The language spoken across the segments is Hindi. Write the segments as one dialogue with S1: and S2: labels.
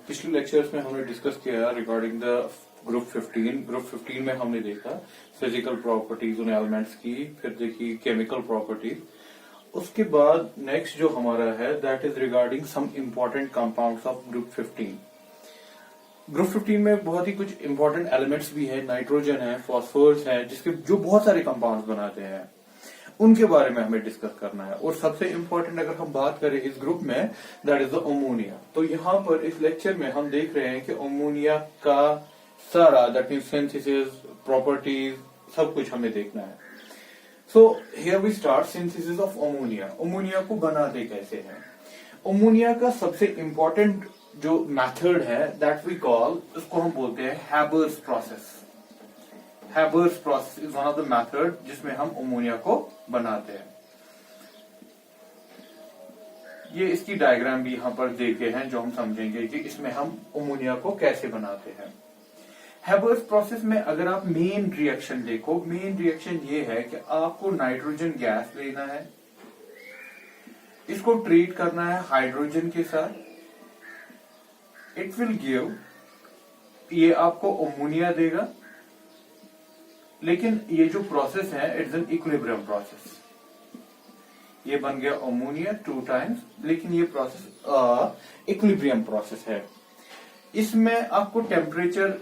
S1: पिछले लेक्चर्स में हमने डिस्कस किया रिगार्डिंग द ग्रुप 15 में हमने देखा फिजिकल प्रॉपर्टीज उन एलिमेंट्स की, फिर देखी केमिकल प्रॉपर्टीज। उसके बाद नेक्स्ट जो हमारा है that is regarding some important compounds of group 15। Group 15 में बहुत ही कुछ इंपॉर्टेंट एलिमेंट्स भी है, नाइट्रोजन है, फॉस्फोरस है, जिसके जो बहुत सारे कंपाउंड्स बनाते हैं, उनके बारे में हमें डिस्कस करना है। और सबसे इंपॉर्टेंट अगर हम बात करें इस ग्रुप में दैट इज द अमोनिया। तो यहाँ पर इस लेक्चर में हम देख रहे हैं कि अमोनिया का सारा दैट मीन सिंथेसिस, प्रॉपर्टीज, सब कुछ हमें देखना है। So here we start synthesis of ammonia. Ammonia को बनाते कैसे हैं? अमोनिया का सबसे इंपॉर्टेंट जो मेथड है दैट वी कॉल, उसको हम बोलते हैं Haber's process. Haber's process is one of the method जिसमें हम अमोनिया को बनाते हैं। ये इसकी डायग्राम भी यहां पर देखे हैं जो हम समझेंगे कि इसमें हम अमोनिया को कैसे बनाते हैं। हैबर्स प्रोसेस में अगर आप मेन रिएक्शन देखो, मेन रिएक्शन ये है कि आपको नाइट्रोजन गैस लेना है, इसको ट्रीट करना है हाइड्रोजन के साथ, इट विल गिव, ये आपको अमोनिया देगा। लेकिन ये जो प्रोसेस है इट्स एन इक्विलिब्रियम प्रोसेस। ये बन गया अमोनिया 2 टाइम्स, लेकिन ये प्रोसेस इक्विलिब्रियम प्रोसेस है। इसमें आपको टेम्परेचर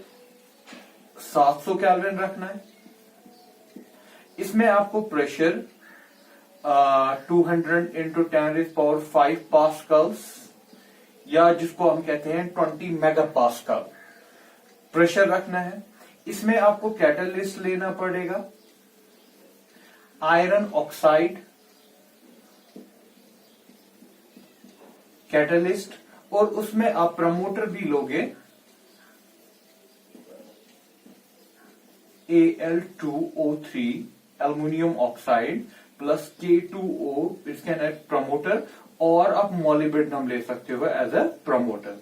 S1: 700 केल्विन रखना है। इसमें आपको प्रेशर 200 इंटू 10⁵ पास्कल्स, या जिसको हम कहते हैं 20 मेगा पास्कल प्रेशर रखना है। इसमें आपको कैटलिस्ट लेना पड़ेगा, आयरन ऑक्साइड कैटलिस्ट, और उसमें आप प्रमोटर भी लोगे Al2O3 aluminium oxide plus K2O, इसके अंदर प्रमोटर, और आप मोलिब्डेनम ले सकते हो एज अ प्रमोटर।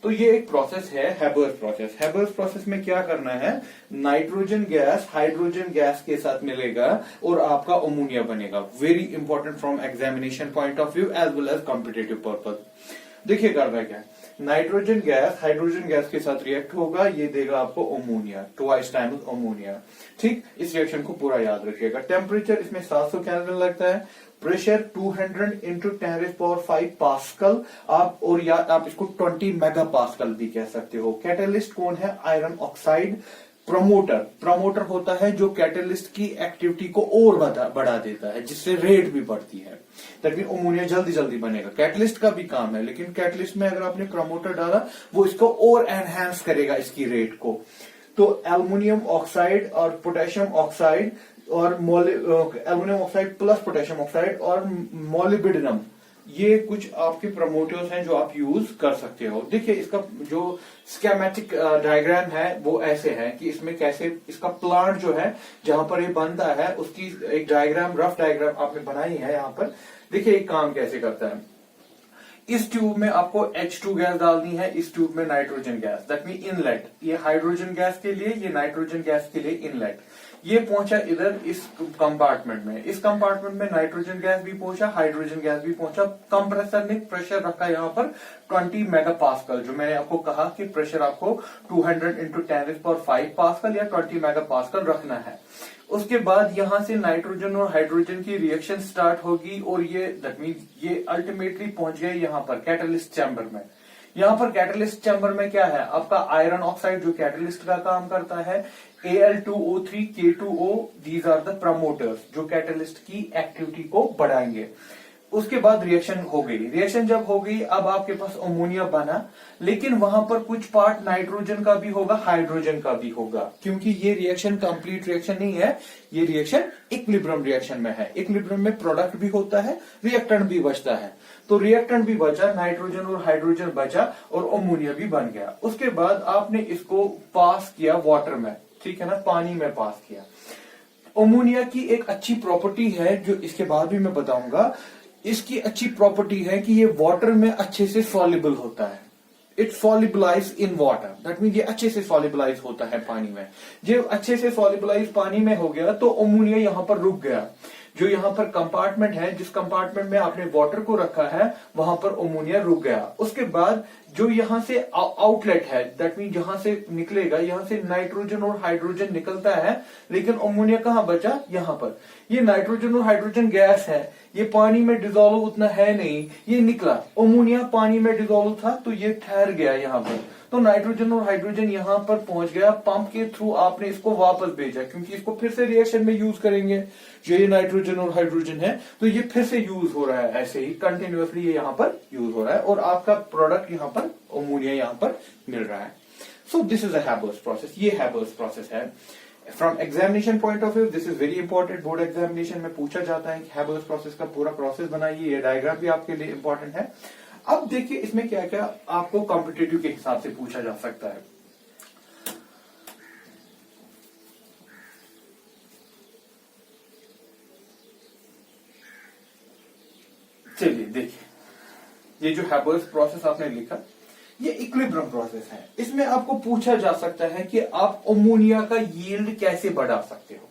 S1: तो ये एक प्रोसेस है हैबर्स प्रोसेस। हैबर्स प्रोसेस में क्या करना है, नाइट्रोजन गैस हाइड्रोजन गैस के साथ मिलेगा और आपका अमोनिया बनेगा। Very important from examination point of view as well as competitive purpose. देखिए करना क्या है, नाइट्रोजन गैस हाइड्रोजन गैस के साथ रिएक्ट होगा, ये देगा आपको अमोनिया, ट्वाइस टाइम्स अमोनिया। ठीक, इस रिएक्शन को पूरा याद रखिएगा। टेम्परेचर इसमें 700 केल्विन लगता है, प्रेशर 200 इंटू 10⁵ पास्कल, आप और या आप इसको 20 मेगा पास्कल भी कह सकते हो। कैटलिस्ट कौन है? Iron oxide. प्रमोटर होता है जो कैटलिस्ट की एक्टिविटी को और बढ़ा देता है, जिससे रेट भी बढ़ती है, तभी अमोनिया जल्दी जल्दी बनेगा। कैटलिस्ट का भी काम है, लेकिन कैटलिस्ट में अगर आपने प्रमोटर डाला वो इसको और एनहांस करेगा, इसकी रेट को। तो एल्युमिनियम ऑक्साइड और पोटेशियम ऑक्साइड और aluminium oxide plus potassium oxide और मोलिब्डेनम, ये कुछ आपके प्रमोटर्स हैं जो आप यूज कर सकते हो। देखिए इसका जो स्कीमेटिक डायग्राम है वो ऐसे है कि इसमें कैसे इसका प्लांट जो है जहां पर ये बनता है उसकी एक डायग्राम, रफ डायग्राम आपने बनाई है यहाँ पर। देखिए एक काम कैसे करता है, इस ट्यूब में आपको H2 गैस डालनी है, इस ट्यूब में nitrogen gas, that mean inlet. ये हाइड्रोजन गैस के लिए, ये नाइट्रोजन गैस के लिए इनलेट। ये पहुंचा इधर इस कंपार्टमेंट में, इस कंपार्टमेंट में नाइट्रोजन गैस भी पहुंचा, हाइड्रोजन गैस भी पहुंचा। कंप्रेसर ने प्रेशर रखा यहाँ पर 20 मेगा पास्कल, जो मैंने आपको कहा कि प्रेशर आपको 200 इंटू 10⁵ पास्कल या 20 मेगा पास्कल रखना है। उसके बाद यहां से नाइट्रोजन और हाइड्रोजन की रिएक्शन स्टार्ट होगी, और ये दैट मीन ये अल्टीमेटली पहुंच गए यहाँ पर कैटलिस्ट चैम्बर में। यहाँ पर कैटलिस्ट चैम्बर में क्या है, आपका आयरन ऑक्साइड जो कैटलिस्ट का काम करता है, Al2O3 K2O, these are the promoters जो कैटलिस्ट की एक्टिविटी को बढ़ाएंगे। उसके बाद रिएक्शन हो गई, रिएक्शन जब हो गई अब आपके पास अमोनिया बना, लेकिन वहां पर कुछ पार्ट नाइट्रोजन का भी होगा, हाइड्रोजन का भी होगा, क्योंकि ये रिएक्शन कंप्लीट रिएक्शन नहीं है, ये रिएक्शन इक्विलिब्रियम रिएक्शन में है। इक्विलिब्रियम में प्रोडक्ट भी होता है, रिएक्टेंट भी बचता है। तो रिएक्टेंट भी बचा, नाइट्रोजन और हाइड्रोजन बचा, और अमोनिया भी बन गया। उसके बाद आपने इसको पास किया वाटर में, ठीक है ना, पानी में पास किया। अमोनिया की एक अच्छी प्रॉपर्टी है जो इसके बाद भी मैं बताऊंगा, इसकी अच्छी प्रॉपर्टी है कि ये वाटर में अच्छे से सॉल्युबल होता है। It solubilize in water, that mean ये अच्छे से सॉल्युबलाइज होता है पानी में। जब अच्छे से सॉल्युबलाइज पानी में हो गया तो अमोनिया यहां पर रुक गया। जो यहाँ पर कंपार्टमेंट है, जिस कंपार्टमेंट में आपने वाटर को रखा है, वहां पर अमोनिया रुक गया। उसके बाद जो यहाँ से आउटलेट है, दैट मीन जहां से निकलेगा, यहाँ से नाइट्रोजन और हाइड्रोजन निकलता है, लेकिन अमोनिया कहाँ बचा, यहाँ पर। ये नाइट्रोजन और हाइड्रोजन गैस है, ये पानी में डिजोल्व उतना है नहीं, ये निकला। अमोनिया पानी में डिजोल्व था तो ये ठहर गया यहाँ पर, तो नाइट्रोजन और हाइड्रोजन यहाँ पर पहुंच गया। पंप के थ्रू आपने इसको वापस भेजा, क्योंकि इसको फिर से रिएक्शन में यूज करेंगे। जो ये नाइट्रोजन और हाइड्रोजन है तो ये फिर से यूज हो रहा है, ऐसे ही कंटिन्यूअसली ये यहाँ पर यूज हो रहा है, और आपका प्रोडक्ट यहाँ पर अमोनिया यहाँ पर मिल रहा है। So this is a Haber's process, ये हैबर्स प्रोसेस है। From examination point of view this is very important. Board examination में पूछा जाता है कि हैबर्स प्रोसेस का पूरा प्रोसेस बनाइए, ये डायग्राम भी आपके लिए इंपॉर्टेंट है। अब देखिए इसमें क्या क्या आपको कॉम्पिटिटिव के हिसाब से पूछा जा सकता है। चलिए देखिए, ये जो हैबर्स प्रोसेस आपने लिखा, ये इक्विलिब्रियम प्रोसेस है। इसमें आपको पूछा जा सकता है कि आप अमोनिया का यील्ड कैसे बढ़ा सकते हो।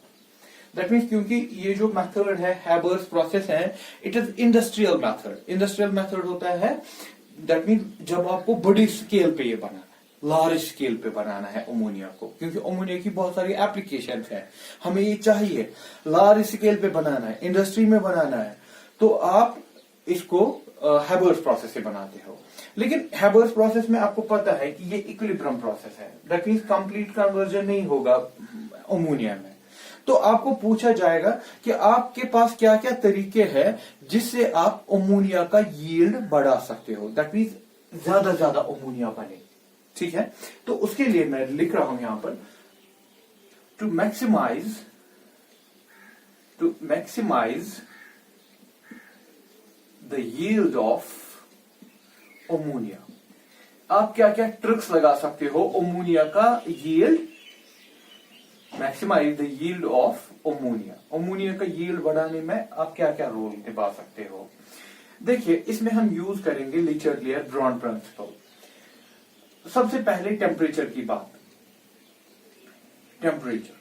S1: दैट मीन्स, क्योंकि ये जो मेथड है हैबर्स प्रोसेस है, it is industrial method. Industrial method होता है, दैट मीन्स जब आपको बड़ी स्केल पे ये बनाना है, लार्ज स्केल पे बनाना है अमोनिया को, क्योंकि अमोनिया की बहुत सारी एप्लीकेशंस हैं, हमें ये चाहिए लार्ज स्केल पे बनाना है, इंडस्ट्री में बनाना है, तो आप इसको हैबर्स प्रोसेस से बनाते हो। लेकिन हैबर्स प्रोसेस में आपको पता है कि ये इक्विलिब्रियम प्रोसेस है, दैट मीन्स कंप्लीट कन्वर्जन नहीं होगा अमोनिया में। तो आपको पूछा जाएगा कि आपके पास क्या क्या तरीके हैं जिससे आप अमोनिया का यील्ड बढ़ा सकते हो, दैट मीन्स ज्यादा ज्यादा अमोनिया बने। ठीक है, तो उसके लिए मैं लिख रहा हूं यहां पर, to maximise the yield of ammonia. आप क्या क्या ट्रिक्स लगा सकते हो अमोनिया का yield, maximise the yield of ammonia. Ammonia का यील्ड बढ़ाने में आप क्या क्या रोल निभा सकते हो। देखिए, इसमें हम यूज करेंगे लीचार्ड-लियर-ब्राउन प्रिंसिपल। सबसे पहले टेम्परेचर की बात। टेम्परेचर,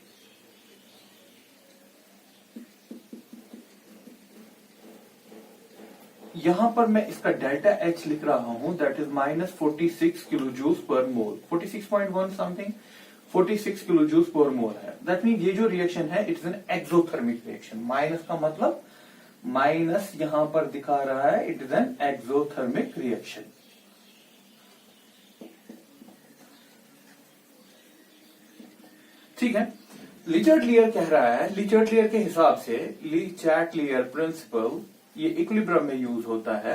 S1: यहां पर मैं इसका डेल्टा एच लिख रहा हूं, दैट इज -46 किलो जूल पर मोल, 46.1 समथिंग, 46 किलो जूल पर मोल है। दैट मीन ये जो रिएक्शन है it is an exothermic reaction. Minus का मतलब, माइनस यहां पर दिखा रहा है, it is an exothermic reaction. ठीक है, लीचार्ड-लियर कह रहा है, लीचार्ड-लियर के हिसाब से, लीचार्ड-लियर प्रिंसिपल ये इक्विलिब्रियम में यूज होता है।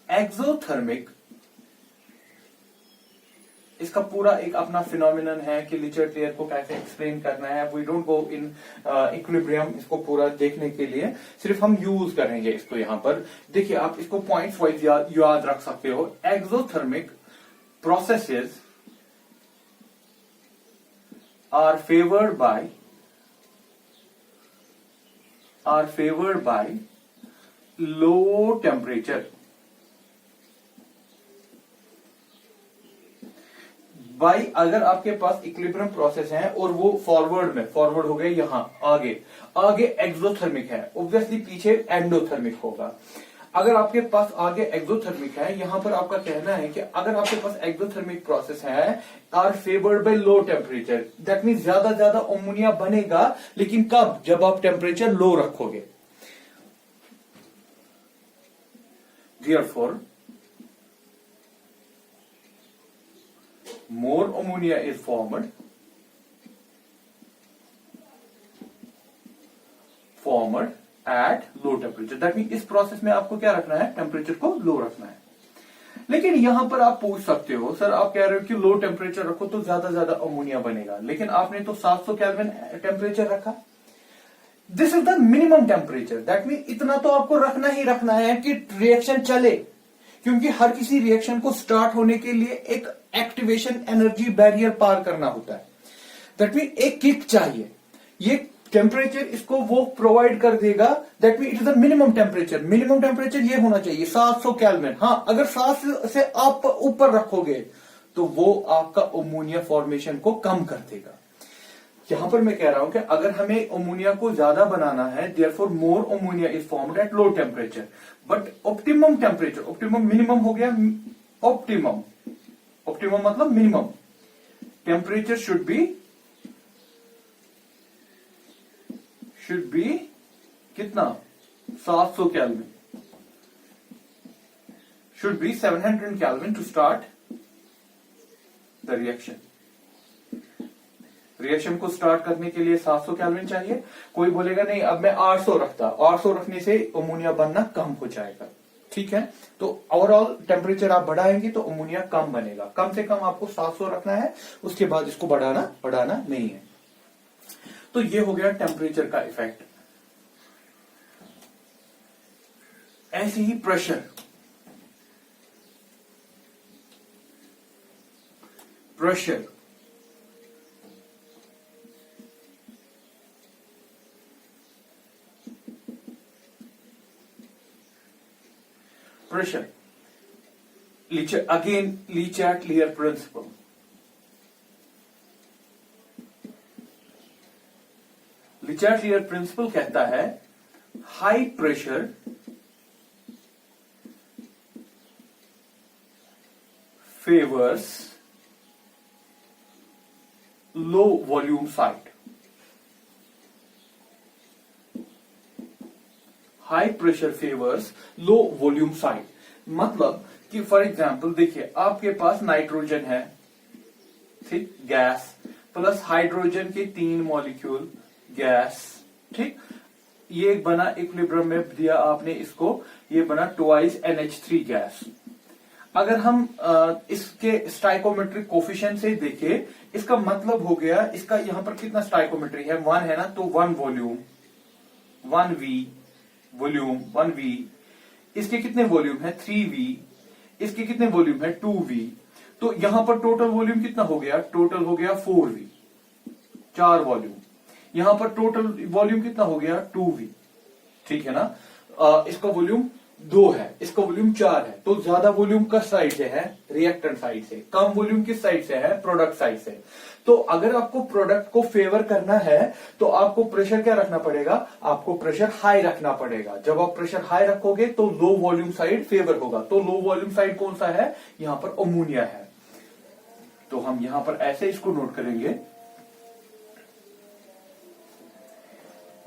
S1: एक्सोथर्मिक, इसका पूरा एक अपना फिनोमिनन है कि लीचार्ड-लियर को कैसे एक्सप्लेन करना है। We don't go in equilibrium इसको पूरा देखने के लिए, सिर्फ हम यूज करेंगे इसको यहां पर। देखिए, आप इसको पॉइंट्स वाइज याद रख सकते हो। Exothermic processes are favored by low temperature। भाई, अगर आपके पास इक्विलिब्रियम प्रोसेस है और वो फॉरवर्ड हो गए, यहां आगे एक्सोथर्मिक है, ऑब्वियसली पीछे एंडोथर्मिक होगा। अगर आपके पास आगे एक्सोथर्मिक है, यहां पर आपका कहना है कि अगर आपके पास एक्सोथर्मिक प्रोसेस है, are favoured by low temperature, that mean ज्यादा अमोनिया बनेगा, लेकिन कब, जब आप टेम्परेचर लो रखोगे। Therefore, more ammonia is formed at low temperature। That mean इस प्रोसेस में आपको क्या रखना है, टेम्परेचर को लो रखना है। लेकिन यहां पर आप पूछ सकते हो, सर आप कह रहे हो कि लो टेम्परेचर रखो तो ज्यादा अमोनिया बनेगा, लेकिन आपने तो 700 केल्विन टेम्परेचर रखा। This is the minimum temperature, that mean इतना तो आपको रखना ही रखना है कि रिएक्शन चले, क्योंकि हर किसी रिएक्शन को स्टार्ट होने के लिए एक एक्टिवेशन एनर्जी बैरियर पार करना होता है। दैट मीन एक किक चाहिए। ये टेम्परेचर इसको वो प्रोवाइड कर देगा, that mean it is the minimum temperature. Minimum temperature ये होना चाहिए 700 केल्विन। हाँ, अगर 700 से आप ऊपर रखोगे तो वो आपका अमोनिया फॉर्मेशन को कम कर देगा। यहां पर मैं कह रहा हूं कि अगर हमें अमोनिया को ज्यादा बनाना है, therefore more ammonia is formed at low temperature, but optimum temperature, optimum minimum हो गया, ऑप्टिमम, ऑप्टिमम मतलब मिनिमम टेम्परेचर शुड बी कितना 700 kelvin, should be 700 kelvin to start the reaction. Reaction को स्टार्ट करने के लिए 700 केल्विन चाहिए। कोई बोलेगा नहीं अब मैं 800 रखता, 800 रखने से अमोनिया बनना कम हो जाएगा, ठीक है। तो ओवरऑल टेम्परेचर आप बढ़ाएंगे तो अमोनिया कम बनेगा। कम से कम आपको 700 रखना है, उसके बाद इसको बढ़ाना नहीं है। तो ये हो गया टेम्परेचर का इफेक्ट। ऐसे ही pressure, pressure pressure, again Le-Chatelier principle। Le-Chatelier principle कहता है high pressure favours low volume side. High pressure favours low volume side मतलब कि फॉर एग्जांपल देखिए आपके पास नाइट्रोजन है, ठीक, गैस, प्लस हाइड्रोजन के 3 मॉलिक्यूल गैस, ठीक, ये एक बना इक्विलिब्रियम में दिया आपने इसको, ये बना ट्वाइस NH3 गैस। अगर हम इसके स्टाइकोमेट्रिक कोफिशिएंट से देखें, इसका मतलब हो गया इसका यहां पर कितना स्टाइकोमेट्री है, 1 है ना, तो 1 वॉल्यूम, 1V वॉल्यूम, 1V। इसके कितने वॉल्यूम है 3V, इसके कितने वॉल्यूम है 2V। तो यहां पर टोटल वॉल्यूम कितना हो गया, टोटल हो गया 4V, 4 वॉल्यूम। यहां पर टोटल वॉल्यूम कितना हो गया 2V, ठीक है ना। इसका वॉल्यूम 2 है, इसका वॉल्यूम 4 है। तो ज्यादा वॉल्यूम किस साइड से है, रिएक्टेंट साइड से। कम वॉल्यूम किस साइड से है, प्रोडक्ट साइड से। तो अगर आपको प्रोडक्ट को फेवर करना है तो आपको प्रेशर क्या रखना पड़ेगा, आपको प्रेशर हाई रखना पड़ेगा। जब आप प्रेशर हाई रखोगे तो लो वॉल्यूम साइड फेवर होगा। तो लो वॉल्यूम साइड कौन सा है, यहां पर अमोनिया है। तो हम यहां पर ऐसे इसको नोट करेंगे,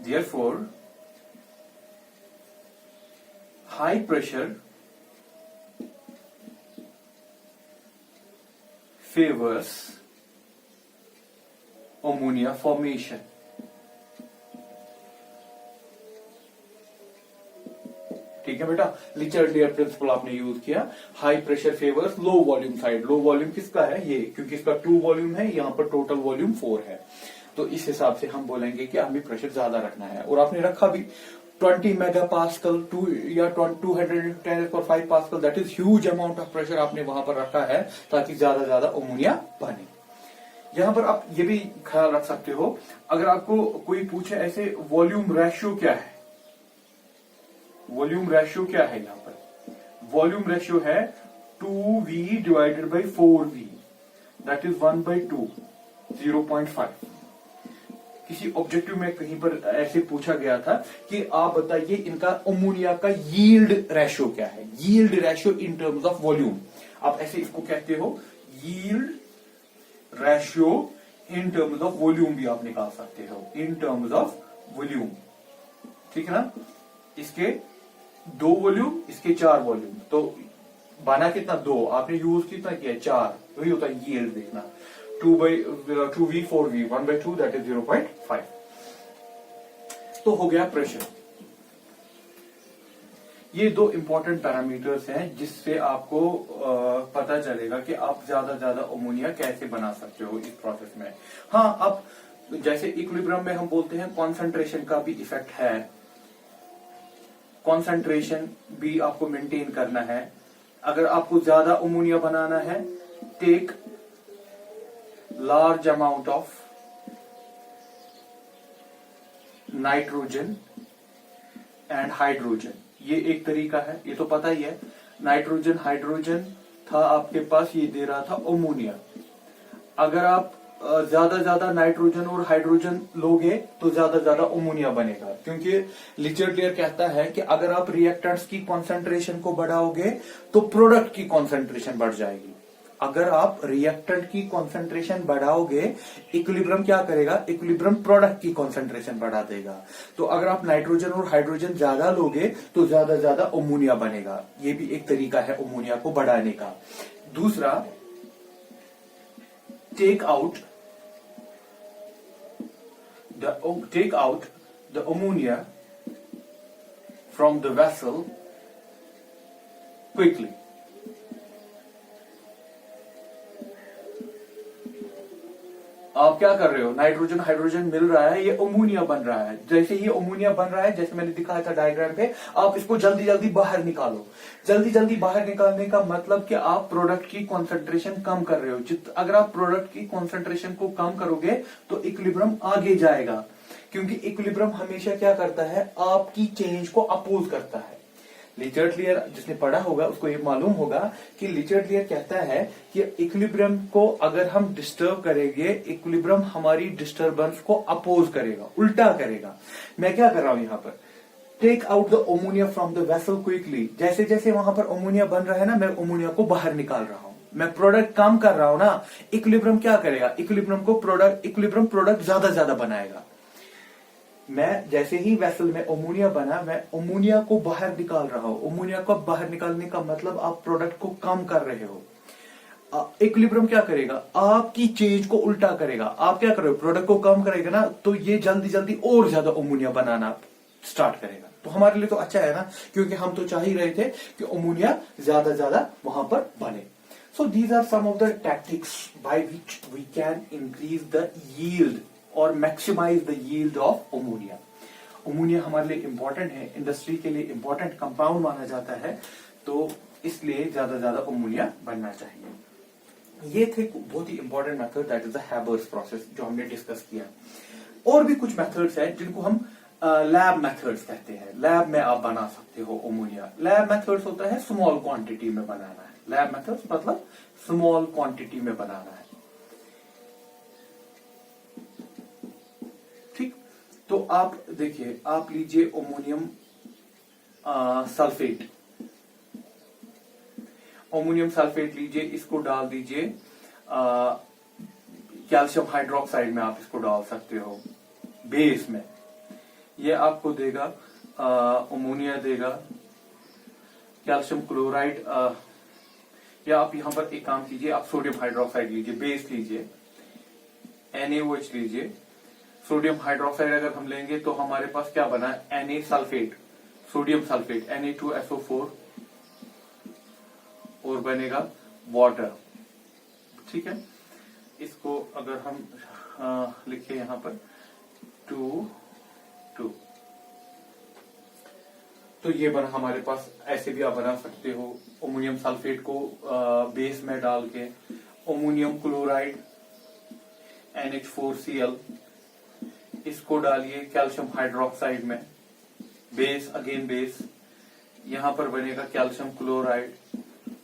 S1: therefore high pressure favors ammonia formation। ठीक है बेटा, Le-Chatelier प्रिंसिपल आपने यूज किया। High pressure favours low volume side. Low volume किसका है, ये, क्योंकि इसका 2 वॉल्यूम है, यहां पर टोटल वॉल्यूम 4 है। तो इस हिसाब से हम बोलेंगे कि हमें प्रेशर ज्यादा रखना है। और आपने रखा भी 20 मेगापास्कल 2 या 210⁵ pascal, that is huge amount of pressure आपने वहां पर रखा है ताकि ज्यादा अमोनिया बने। यहां पर आप ये भी ख्याल रख सकते हो, अगर आपको कोई पूछे ऐसे वॉल्यूम रेशियो क्या है, वॉल्यूम रेशियो क्या है, यहां पर वॉल्यूम रेशियो है 2V divided by 4V, that is 1/2, 0.5। किसी ऑब्जेक्टिव में कहीं पर ऐसे पूछा गया था कि आप बताइए इनका अमोनिया का यील्ड रेशियो क्या है। Yield ratio in terms of volume, आप ऐसे इसको कहते हो yield ratio in terms of volume भी आप निकाल सकते हो, इन टर्म्स ऑफ वॉल्यूम, ठीक है ना। इसके 2 वॉल्यूम, इसके 4 वॉल्यूम, तो बना कितना 2, आपने यूज कितना किया 4, वही होता है यील्ड। देखना 2V 4V 1/2 दैट इज 0.5। तो हो गया प्रेशर। ये 2 इंपॉर्टेंट पैरामीटर्स हैं जिससे आपको पता चलेगा कि आप ज्यादा अमोनिया कैसे बना सकते हो इस प्रोसेस में। हाँ, अब जैसे इक्विलिब्रियम में हम बोलते हैं कॉन्सेंट्रेशन का भी इफेक्ट है, कॉन्सेंट्रेशन भी आपको मेंटेन करना है। अगर आपको ज्यादा अमोनिया बनाना है, take large amount of nitrogen and hydrogen, ये एक तरीका है, ये तो पता ही है। नाइट्रोजन हाइड्रोजन था आपके पास, ये दे रहा था अमोनिया। अगर आप ज्यादा नाइट्रोजन और हाइड्रोजन लोगे तो ज्यादा अमोनिया बनेगा, क्योंकि लिचर्डियर कहता है कि अगर आप रिएक्टेंट्स की कॉन्सेंट्रेशन को बढ़ाओगे तो प्रोडक्ट की कॉन्सेंट्रेशन बढ़ जाएगी। अगर आप रिएक्टेंट की कॉन्सेंट्रेशन बढ़ाओगे, इक्विलिब्रियम क्या करेगा, इक्विलिब्रियम प्रोडक्ट की कॉन्सेंट्रेशन बढ़ा देगा। तो अगर आप नाइट्रोजन और हाइड्रोजन ज्यादा लोगे तो ज्यादा अमोनिया बनेगा। ये भी एक तरीका है अमोनिया को बढ़ाने का। दूसरा, take out the ammonia from the vessel quickly. आप क्या कर रहे हो, नाइट्रोजन हाइड्रोजन मिल रहा है, ये अमोनिया बन रहा है। जैसे ही अमोनिया बन रहा है, जैसे मैंने दिखाया था डायग्राम पे, आप इसको जल्दी बाहर निकालो। जल्दी बाहर निकालने का मतलब कि आप प्रोडक्ट की कॉन्सेंट्रेशन कम कर रहे हो। अगर आप प्रोडक्ट की कॉन्सेंट्रेशन को कम करोगे तो इक्विलिब्रियम आगे जाएगा, क्योंकि इक्विलिब्रियम हमेशा क्या करता है, आपकी चेंज को अपोज करता है। लिचर्डियर जिसने पढ़ा होगा उसको ये मालूम होगा कि लिचर्डियर कहता है कि इक्विलिब्रियम को अगर हम डिस्टर्ब करेंगे, इक्विलिब्रियम हमारी डिस्टर्बेंस को अपोज करेगा, उल्टा करेगा। मैं क्या कर रहा हूं यहां पर, take out the ammonia from the vessel quickly. जैसे जैसे वहां पर अमोनिया बन रहा है ना, मैं अमोनिया को बाहर निकाल रहा हूं, मैं प्रोडक्ट कम कर रहा हूं ना। इक्विलिब्रियम क्या करेगा, इक्विलिब्रियम प्रोडक्ट ज्यादा बनाएगा। मैं जैसे ही वेसल में अमोनिया बना, मैं अमोनिया को बाहर निकाल रहा हूं। अमोनिया को बाहर निकालने का मतलब आप प्रोडक्ट को कम कर रहे हो। इक्विलिब्रियम क्या करेगा, आपकी चेंज को उल्टा करेगा। आप क्या कर रहे हो, प्रोडक्ट को कम करेगा ना, तो ये जल्दी और ज्यादा अमोनिया बनाना स्टार्ट करेगा। तो हमारे लिए तो अच्छा है ना, क्योंकि हम तो चाह ही रहे थे कि अमोनिया ज्यादा वहां पर बने। So these are some of the tactics by which we can increase the yield और maximise the yield of ammonia. Ammonia हमारे लिए इंपॉर्टेंट है, इंडस्ट्री के लिए इंपॉर्टेंट कंपाउंड माना जाता है, तो इसलिए ज्यादा अमोनिया बनना चाहिए। ये थे बहुत ही important method, that is the Haber's process, जो हमने डिस्कस किया। और भी कुछ मेथड्स हैं जिनको हम लैब मेथड्स कहते हैं। लैब में आप बना सकते हो अमोनिया। लैब मेथड्स होता है स्मॉल क्वांटिटी में बनाना है। लैब मेथड्स मतलब स्मॉल क्वांटिटी में बनाना है। तो आप देखिए, आप लीजिए अमोनियम सल्फेट, अमोनियम सल्फेट लीजिए, इसको डाल दीजिए कैल्शियम हाइड्रोक्साइड में, आप इसको डाल सकते हो बेस में। ये आपको देगा अमोनिया देगा, कैल्शियम क्लोराइड, या आप यहां पर एक काम कीजिए, आप सोडियम हाइड्रोक्साइड लीजिए, बेस लीजिए, NaOH लीजिए। सोडियम हाइड्रोक्साइड अगर हम लेंगे तो हमारे पास क्या बना है, Na sulphate, sodium sulphate, Na2SO4, और बनेगा वाटर। ठीक है, इसको अगर हम लिखे यहां पर 2 तो ये बना हमारे पास। ऐसे भी आप बना सकते हो अमोनियम सल्फेट को बेस में डाल के, अमोनियम क्लोराइड NH4Cl, इसको डालिए कैल्शियम हाइड्रोक्साइड में, बेस अगेन बेस, यहां पर बनेगा कैल्शियम क्लोराइड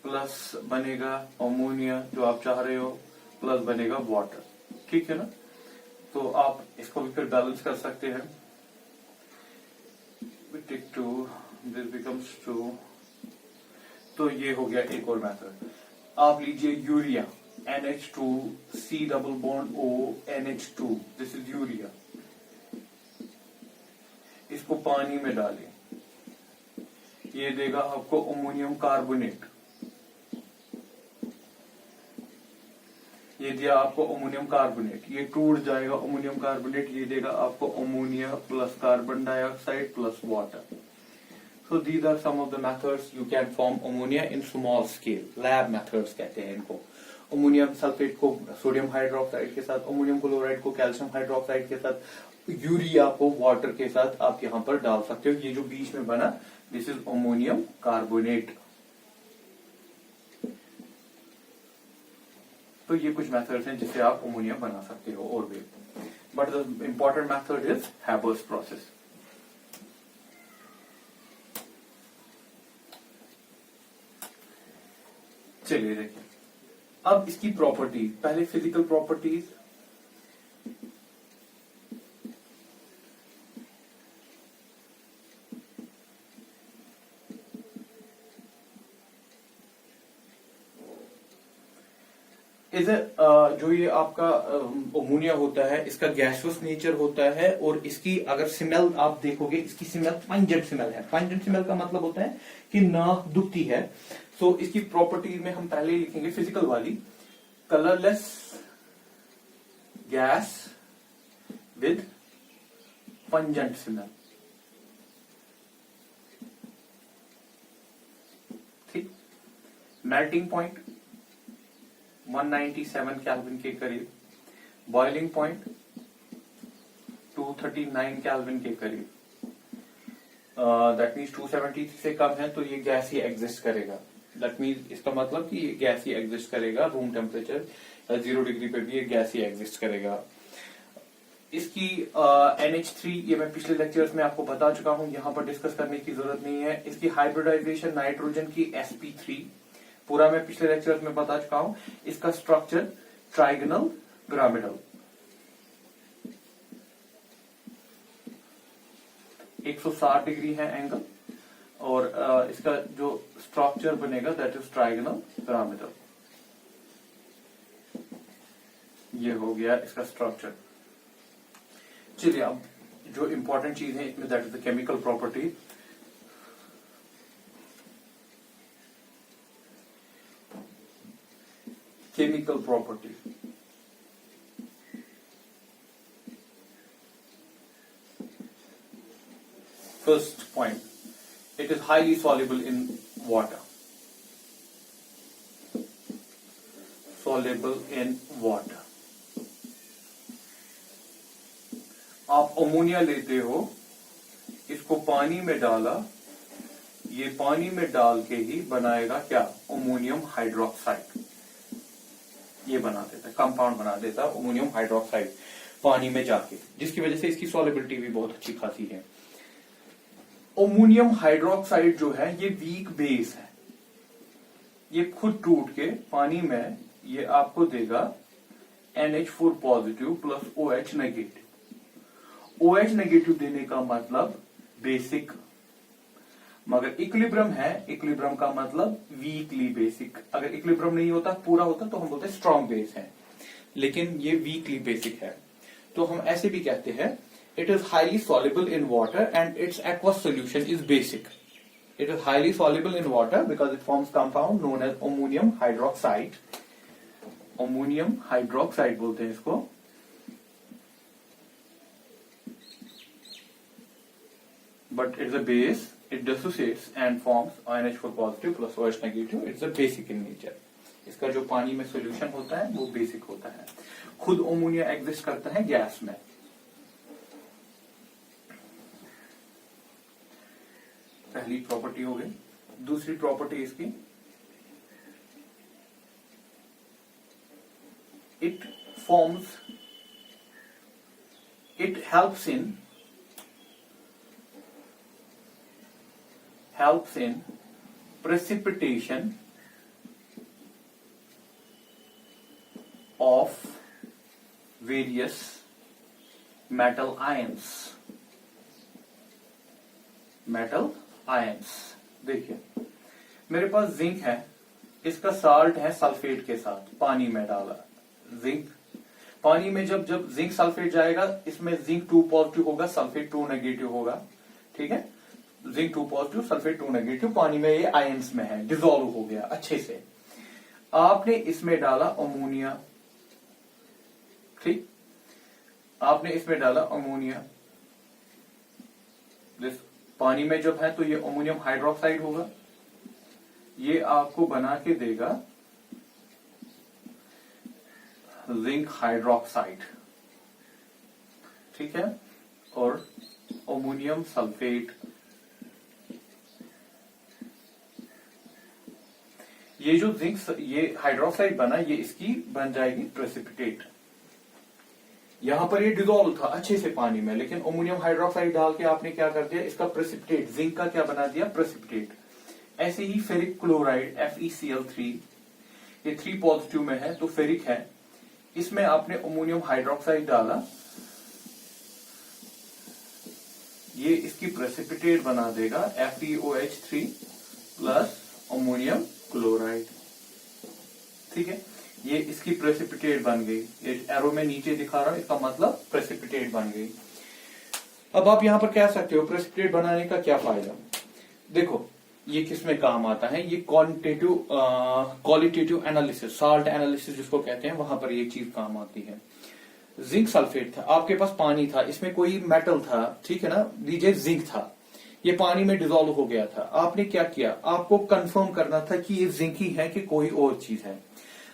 S1: प्लस बनेगा अमोनिया जो आप चाह रहे हो, प्लस बनेगा वाटर। ठीक है ना, तो आप इसको भी फिर बैलेंस कर सकते हैं। टिक 2, दिस बिकम्स 2। तो ये हो गया एक और मेथड। आप लीजिए urea, NH2C double bond O NH2, this is urea. इसको पानी में डालें, ये देगा आपको अमोनियम कार्बोनेट। ये दिया आपको अमोनियम कार्बोनेट, ये टूट जाएगा अमोनियम कार्बोनेट, ये देगा आपको ammonia plus carbon dioxide plus water. So these are some of the methods you can form ammonia in small scale. Lab methods कहते हैं इनको। अमोनियम सल्फेट को सोडियम हाइड्रोक्साइड के साथ, अमोनियम क्लोराइड को कैल्शियम हाइड्रोक्साइड के साथ, यूरिया को वाटर के साथ आप यहां पर डाल सकते हो। ये जो बीच में बना, दिस इज अमोनियम कार्बोनेट। तो ये कुछ मेथड्स हैं जिससे आप अमोनिया बना सकते हो। और भी but the important method is Haber's process. चलिए देखिए अब इसकी प्रॉपर्टीज, पहले फिजिकल प्रॉपर्टीज। जो ये आपका अमोनिया होता है, इसका गैसियस नेचर होता है, और इसकी अगर स्मेल आप देखोगे, इसकी स्मेल पंजेंट स्मेल है। पंजेंट स्मेल का मतलब होता है कि नाक दुखती है। सो इसकी प्रॉपर्टीज में हम पहले लिखेंगे फिजिकल वाली, colourless gas with pungent smell. ठीक। मेल्टिंग पॉइंट 197 केल्विन के करीब, बॉइलिंग पॉइंट 239 केल्विन के करीब, दैट मीन्स 270 से कम है तो ये गैस ही एग्जिस्ट करेगा। दैट मीन्स इसका मतलब कि ये गैस ही एग्जिस्ट करेगा। रूम टेम्परेचर 0 डिग्री पे भी ये गैस ही एग्जिस्ट करेगा। इसकी NH3 ये मैं पिछले लेक्चर्स में आपको बता चुका हूं, यहां पर डिस्कस करने की जरूरत नहीं है। इसकी हाइब्रिडाइजेशन नाइट्रोजन की sp3 पूरा मैं पिछले लेक्चर्स में बता चुका हूं। इसका स्ट्रक्चर ट्राइगोनल पिरामिडल, 160 डिग्री है एंगल, और इसका जो स्ट्रक्चर बनेगा दैट इज ट्राइगोनल पिरामिडल। ये हो गया इसका स्ट्रक्चर। चलिए अब जो इंपॉर्टेंट चीज है इसमें that is the chemical property. Chemical property. First point, it is highly soluble in water. Soluble in water. आप अमोनिया लेते हो, इसको पानी में डाला, ये पानी में डाल के ही बनाएगा क्या? Ammonium hydroxide. ये बना देता है, कंपाउंड बना देता है अमोनियम हाइड्रोक्साइड पानी में जाके, जिसकी वजह से इसकी सॉलिबिलिटी भी बहुत अच्छी खासी है। अमोनियम हाइड्रोक्साइड जो है ये वीक बेस है, ये खुद टूट के पानी में ये आपको देगा NH4 positive plus OH negative. OH negative देने का मतलब बेसिक, मगर इक्विलिब्रियम है, इक्विलिब्रियम का मतलब वीकली बेसिक। अगर इक्विलिब्रियम नहीं होता, पूरा होता, तो हम बोलते हैं स्ट्रॉन्ग बेस है, लेकिन ये वीकली बेसिक है। तो हम ऐसे भी कहते हैं it is highly soluble in water and its aqueous solution is basic. It is highly soluble in water because it forms compound known as ammonium hydroxide. Ammonium hydroxide बोलते हैं इसको। But it's a base, it dissociates and forms NH4 positive plus OH negative. It's a basic in nature. इसका जो पानी में सॉल्यूशन होता है वो बेसिक होता है। खुद अमोनिया एग्जिस्ट करता है गैस में। पहली प्रॉपर्टी हो गई। दूसरी प्रॉपर्टी इसकी, it forms, it helps in precipitation of various metal ions. metal ions, देखिए मेरे पास जिंक है, इसका साल्ट है सल्फेट के साथ, पानी में डाला जिंक। पानी में जब जिंक सल्फेट जाएगा, इसमें जिंक 2 पॉजिटिव होगा, सल्फेट 2 नेगेटिव होगा। ठीक है, जिंक 2 पॉजिटिव, सल्फेट 2 नेगेटिव, पानी में ये आयंस में है, डिसॉल्व हो गया अच्छे से। आपने इसमें डाला अमोनिया, ठीक, आपने इसमें डाला अमोनिया, पानी में जब है तो ये अमोनियम हाइड्रोक्साइड होगा, ये आपको बना के देगा जिंक हाइड्रोक्साइड। ठीक है, और अमोनियम सल्फेट, ये जो जिंक, ये हाइड्रोक्साइड बना, ये इसकी बन जाएगी प्रेसिपिटेट। यहां पर ये डिजोल्व था अच्छे से पानी में, लेकिन अमोनियम हाइड्रोक्साइड डाल के आपने क्या कर दिया, इसका प्रेसिपिटेट, जिंक का क्या बना दिया, प्रेसिपिटेट। ऐसे ही फेरिक क्लोराइड FeCl3, ये 3 पॉजिटिव में है तो फेरिक है, इसमें आपने अमोनियम हाइड्रोक्साइड डाला, ये इसकी प्रेसिपिटेट बना देगा FeOH3 प्लस अमोनियम क्लोराइड। ठीक है, ये इसकी प्रेसिपिटेट बन गई, ये एरो में नीचे दिखा रहा हूं, इसका मतलब प्रेसिपिटेट बन गई। अब आप यहां पर कह सकते हो प्रेसिपिटेट बनाने का क्या फायदा। देखो ये किस में काम आता है, ये क्वालिटेटिव एनालिसिस, साल्ट एनालिसिस जिसको कहते हैं, वहां पर ये चीज काम आती है। जिंक सल्फेट था, आपके पास पानी था, इसमें कोई मेटल था, ठीक है ना, लीजिए जिंक था, ये पानी में डिजोल्व हो गया था, आपने क्या किया, आपको कंफर्म करना था कि ये जिंक ही है कि कोई और चीज है।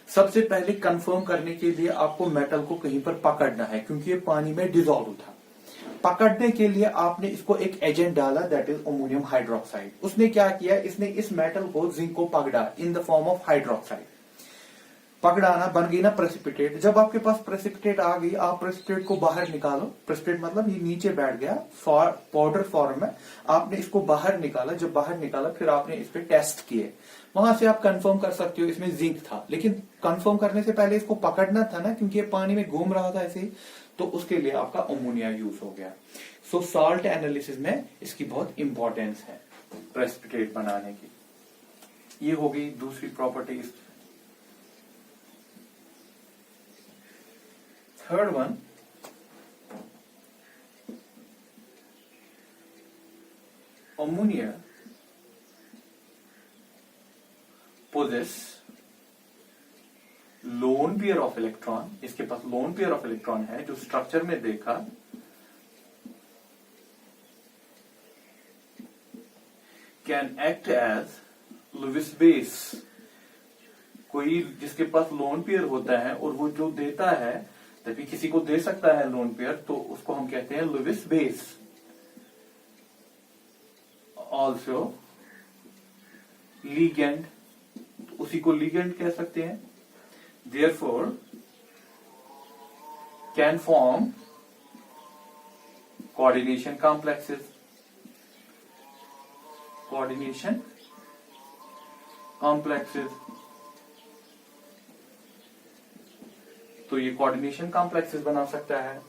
S1: सबसे पहले कंफर्म करने के लिए आपको मेटल को कहीं पर पकड़ना है, क्योंकि ये पानी में डिजोल्व था। पकड़ने के लिए आपने इसको एक एजेंट डाला, दैट इज अमोनियम हाइड्रोक्साइड। उसने क्या किया, इसने इस मेटल को, जिंक को पकड़ा in the form of hydroxide, पकड़ाना, बन गई ना प्रेसिपिटेट। जब आपके पास प्रेसिपिटेट आ गई, आप प्रेसिपिटेट को बाहर निकालो, प्रेसिपिटेट मतलब ये नीचे बैठ गया पाउडर फॉर्म में, आपने इसको बाहर निकाला, जब बाहर निकाला फिर आपने इस पे टेस्ट किए, वहां से आप कंफर्म कर सकते हो इसमें जिंक था। लेकिन कंफर्म करने से पहले इसको पकड़ना था ना, क्योंकि ये पानी में घूम रहा था ऐसे ही, तो उसके लिए आपका अमोनिया यूज हो गया। सो साल्ट एनालिसिस में इसकी बहुत इंपॉर्टेंस है प्रेसिपिटेट बनाने की। ये हो गई दूसरी properties. Third one, ammonia possess lone pair of electron, इसके पास लोन पेयर ऑफ इलेक्ट्रॉन है, जो स्ट्रक्चर में देखा, can act as Lewis base. कोई जिसके पास लोन पेयर होता है और वो जो देता है, तभी किसी को दे सकता है लोन पेयर, तो उसको हम कहते हैं लुईस बेस। ऑल्सो लीगेंड, उसी को लीगेंड कह सकते हैं। Therefore can form coordination complexes, coordination complexes। तो ये कोऑर्डिनेशन कॉम्प्लेक्सेस बना सकता है।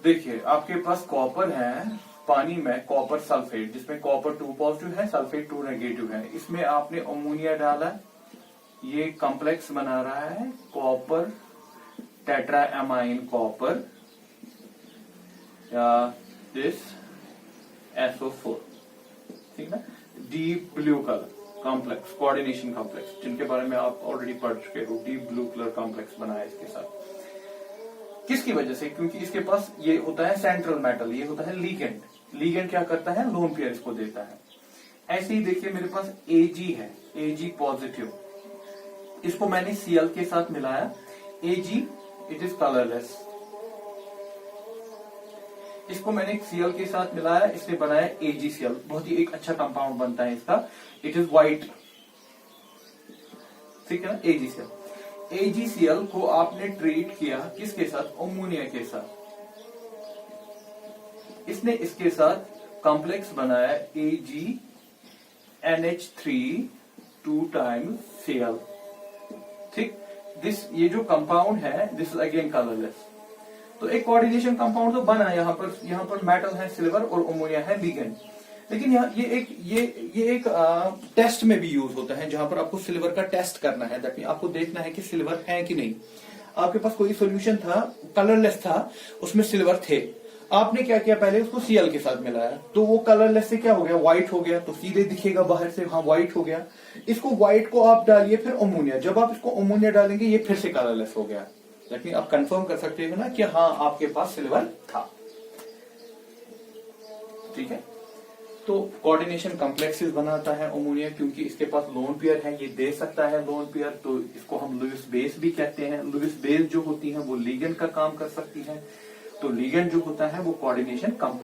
S1: देखिए आपके पास कॉपर है, पानी में कॉपर सल्फेट, जिसमें कॉपर 2 पॉजिटिव है, सल्फेट 2 नेगेटिव है, इसमें आपने अमोनिया डाला, ये कॉम्प्लेक्स बना रहा है कॉपर टेट्राएमाइन कॉपर, दिस SO4, ठीक है, deep blue colour complex, coordination complex, जिनके बारे में आप ऑलरेडी पढ़ चुके हो। डीप ब्लू कलर कॉम्प्लेक्स बनाया इसके साथ, किसकी वजह से, क्योंकि इसके पास ये होता है सेंट्रल मेटल, ये होता है लीगेंड। लीगेंड क्या करता है, लोन पेयर इसको देता है। ऐसे ही देखिए मेरे पास Ag है, Ag पॉजिटिव, इसको मैंने Cl के साथ मिलाया, Ag इट इज कलरलेस, इसको मैंने Cl के साथ मिलाया, इसने बनाया AgCl, बहुत ही एक अच्छा कंपाउंड बनता है इसका, इट इज व्हाइट, ठीक है ना, AgCl। AgCl को आपने ट्रीट किया किसके साथ, अमोनिया के साथ, इसने इसके साथ कॉम्प्लेक्स बनाया AgNH3 2 times Cl, ठीक। दिस, ये जो कंपाउंड है, दिस इज अगेन कलरलेस। तो एक कोऑर्डिनेशन कंपाउंड तो बना, यहाँ पर मेटल है सिल्वर और अमोनिया है लीगेंड। लेकिन ये एक टेस्ट में भी यूज होता है, जहां पर आपको सिल्वर का टेस्ट करना है, दैट मीन आपको देखना है कि सिल्वर है कि नहीं। आपके पास कोई सॉल्यूशन था, कलरलेस था, उसमें सिल्वर थे, आपने क्या किया, पहले उसको Cl के साथ मिलाया, तो वो कलरलेस से क्या हो गया, व्हाइट हो गया, तो सीधे दिखेगा बाहर से, हाँ व्हाइट हो गया। इसको व्हाइट को आप डालिए फिर अमोनिया, जब आप इसको अमोनिया डालेंगे ये फिर से कलरलेस हो गया, लेकिन आप कंफर्म कर सकते हो ना कि हाँ आपके पास सिल्वर था, ठीक है। तो कोऑर्डिनेशन कॉम्प्लेक्सेस बनाता है अमोनिया, क्योंकि इसके पास लोन पेयर है, ये दे सकता है लोन पेयर, तो इसको हम लुईस बेस भी कहते हैं। लुईस बेस जो होती है वो लीगेंड का काम कर सकती है, तो लीगेंड जो होता है वो कोऑर्डिनेशन